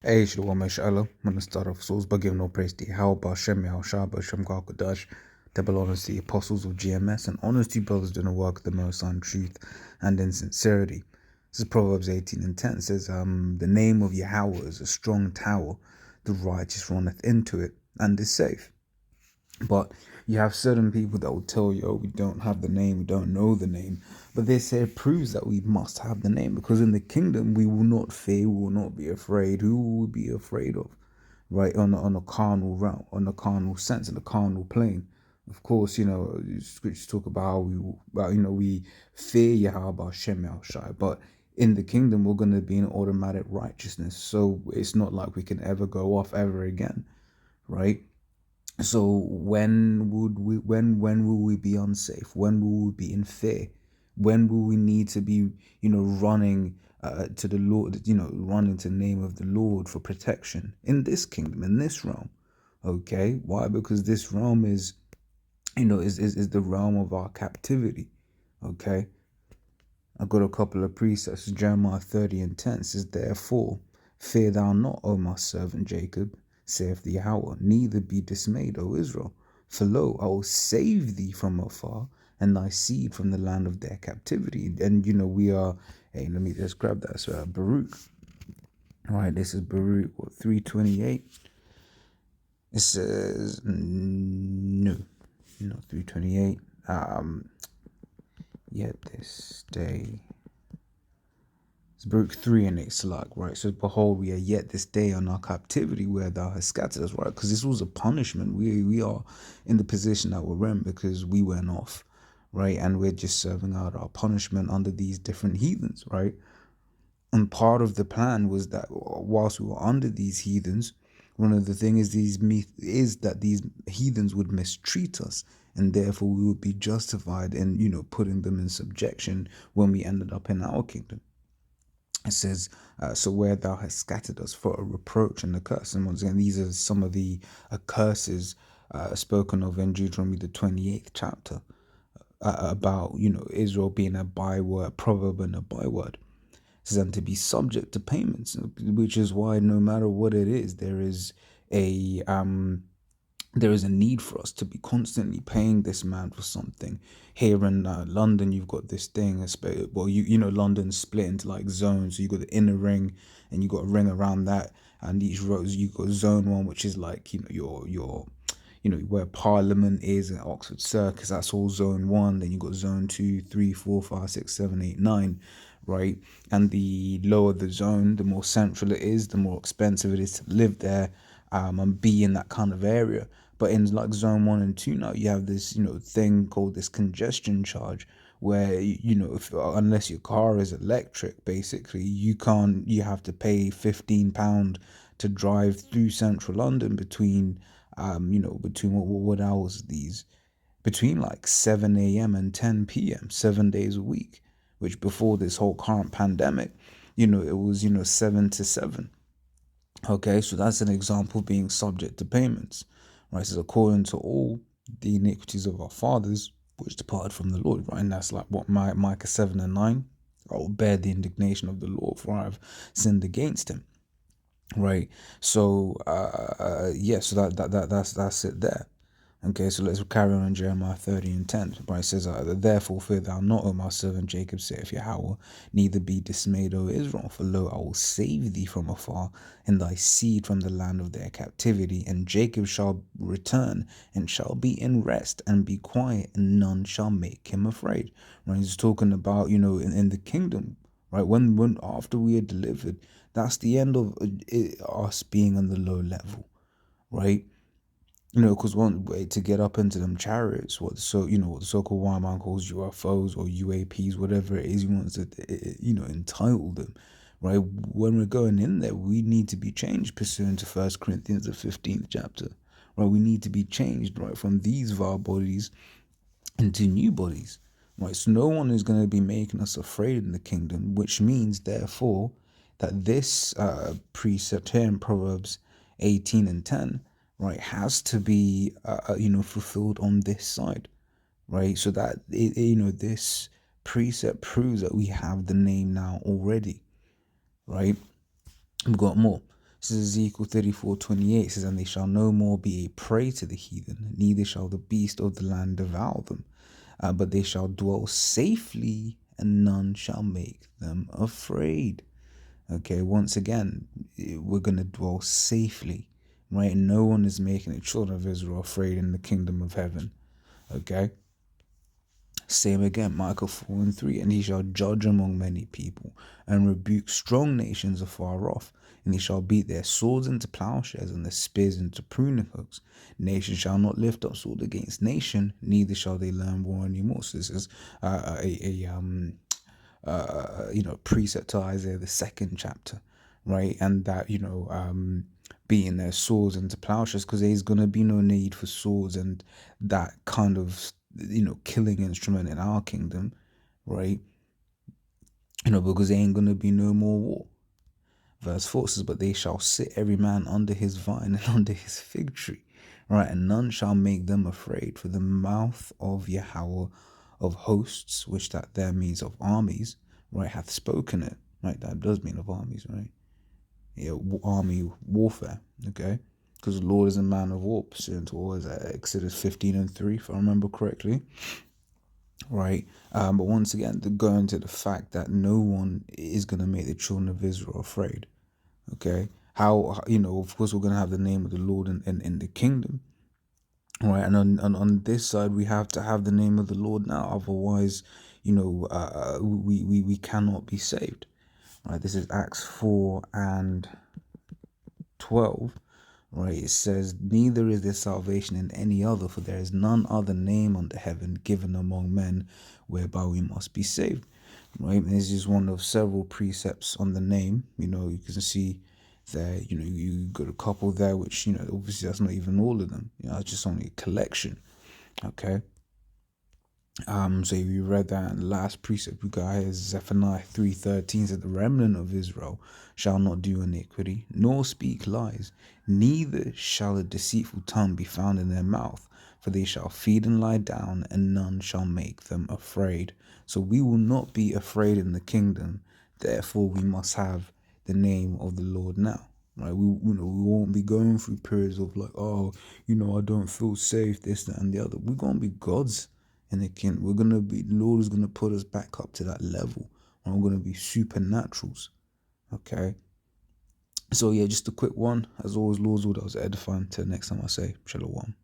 Hey, Shalom, Shalom. I'm going to start off souls by giving all praise to Yahweh, Hashem, Yahushua, Hashem, God, Kodash. Double honors to the apostles of GMS and honors to you brothers doing the work of the Most High in truth and in sincerity. This is Proverbs 18 and 10. It says, the name of Yahweh is a strong tower. The righteous runneth into it and is safe. But you have certain people that will tell you, oh, we don't have the name, we don't know the name. But they say it proves that we must have the name, because in the kingdom we will not fear, we will not be afraid. Who will we be afraid of? Right? On a carnal realm, on a carnal sense, in a carnal plane. Of course, scriptures talk about how we fear Yahweh Shem Yahushai, but in the kingdom we're going to be in automatic righteousness. So it's not like we can ever go off ever again, right? So when will we be unsafe? When will we be in fear? When will we need to be, running to the Lord, running to the name of the Lord for protection in this kingdom, in this realm? Okay. Why? Because this realm is the realm of our captivity. Okay. I've got a couple of precepts. Jeremiah 30 and 10 says, therefore, fear thou not, O my servant Jacob, saith the Yahweh, neither be dismayed, O Israel. For lo, I will save thee from afar, and thy seed from the land of their captivity. And we are, hey, let me just grab that. So Baruch. All right, this is Baruch 328. It says no, 328. Yet this day. It's Baruch 3 and 8 Salag, right? So behold, we are yet this day on our captivity where thou hast scattered us, right? Because this was a punishment. We are in the position that we're in because we went off, right? And we're just serving out our punishment under these different heathens, right? And part of the plan was that whilst we were under these heathens, one of the things is that these heathens would mistreat us, and therefore we would be justified in, putting them in subjection when we ended up in our kingdom. It says, so where thou hast scattered us for a reproach and a curse. And once again, these are some of the curses spoken of in Deuteronomy, the 28th chapter, about, Israel being a byword, proverb and a byword. It says, and to be subject to payments, which is why no matter what it is, there is a need for us to be constantly paying this man for something. Here in London, you've got this thing. Well, London's split into like zones. So you got the inner ring, and you got a ring around that, and each rows you got zone one, which is like your where Parliament is in Oxford Circus. That's all zone one. Then you got zone 2, 3, 4, 5, 6, 7, 8, 9. Right, and the lower the zone, the more central it is, the more expensive it is to live there, and be in that kind of area. But in like zone 1 and 2 now, you have this thing called this congestion charge, where unless your car is electric, basically you have to pay £15 to drive through central London between between what hours are these, between like 7 a.m. and 10 p.m. 7 days a week, which before this whole current pandemic, it was 7 to 7. Okay, so that's an example of being subject to payments, right? It says, according to all the iniquities of our fathers, which departed from the Lord, right? And that's like what Micah 7 and 9. I will bear the indignation of the Lord, for I have sinned against him, right? So, so that's it there. Okay, so let's carry on in Jeremiah 30 and 10. Right, it says, therefore fear thou not, O my servant Jacob, saith Yahweh, neither be dismayed, O Israel, for lo, I will save thee from afar, and thy seed from the land of their captivity, and Jacob shall return, and shall be in rest, and be quiet, and none shall make him afraid. Right, he's talking about, in the kingdom, right, when after we are delivered, that's the end of us being on the low level, right? Because one way to get up into them chariots, what the so-called white man calls UFOs or UAPs, whatever it is he wants to, entitle them, right? When we're going in there, we need to be changed pursuant to 1 Corinthians, the 15th chapter, right? We need to be changed, right, from these vile bodies into new bodies, right? So no one is going to be making us afraid in the kingdom, which means, therefore, that this precept here in Proverbs 18 and 10, right, has to be, fulfilled on this side, right? So that, this precept proves that we have the name now already, right? We've got more. This is Ezekiel 34:28. It says, and they shall no more be a prey to the heathen, neither shall the beast of the land devour them, but they shall dwell safely, and none shall make them afraid. Okay, once again, we're going to dwell safely, right? No one is making the children of Israel afraid in the kingdom of heaven. Okay, same again, Micah 4:3. And he shall judge among many people, and rebuke strong nations afar off. And he shall beat their swords into plowshares, and their spears into pruning hooks. Nation shall not lift up sword against nation, neither shall they learn war anymore. So this is precept to Isaiah the second chapter, right? And that beating their swords into plowshares, because there's gonna be no need for swords and that kind of killing instrument in our kingdom, right? Because there ain't gonna be no more war. Verse 4 says, but they shall sit every man under his vine and under his fig tree, right? And none shall make them afraid, for the mouth of Yahweh of hosts, which that there means of armies, right, hath spoken it, right? That does mean of armies, right? Yeah, army warfare, okay? Because the Lord is a man of war, pursuant to what is that, Exodus 15:3, if I remember correctly, right? But once again, to go into the fact that no one is going to make the children of Israel afraid. Okay, how of course we're gonna have the name of the Lord in the kingdom, right? And on this side we have to have the name of the Lord now, otherwise, we cannot be saved, right? This is Acts 4:12, right? It says, neither is there salvation in any other, for there is none other name under heaven given among men whereby we must be saved, right? And this is one of several precepts on the name. You can see there, you got a couple there, which, obviously that's not even all of them, it's just only a collection. Okay. So we read that, and the last precept we got here is Zephaniah 3:13, that the remnant of Israel shall not do iniquity, nor speak lies, neither shall a deceitful tongue be found in their mouth, for they shall feed and lie down, and none shall make them afraid. So we will not be afraid in the kingdom, therefore we must have the name of the Lord now. Right, we won't be going through periods of like, I don't feel safe, this, that, and the other. We're gonna be gods in the kingdom. The Lord is gonna put us back up to that level, and we're gonna be supernaturals. Okay. So yeah, just a quick one. As always, Lord's will, that was edifying. Till next time, I say shalom.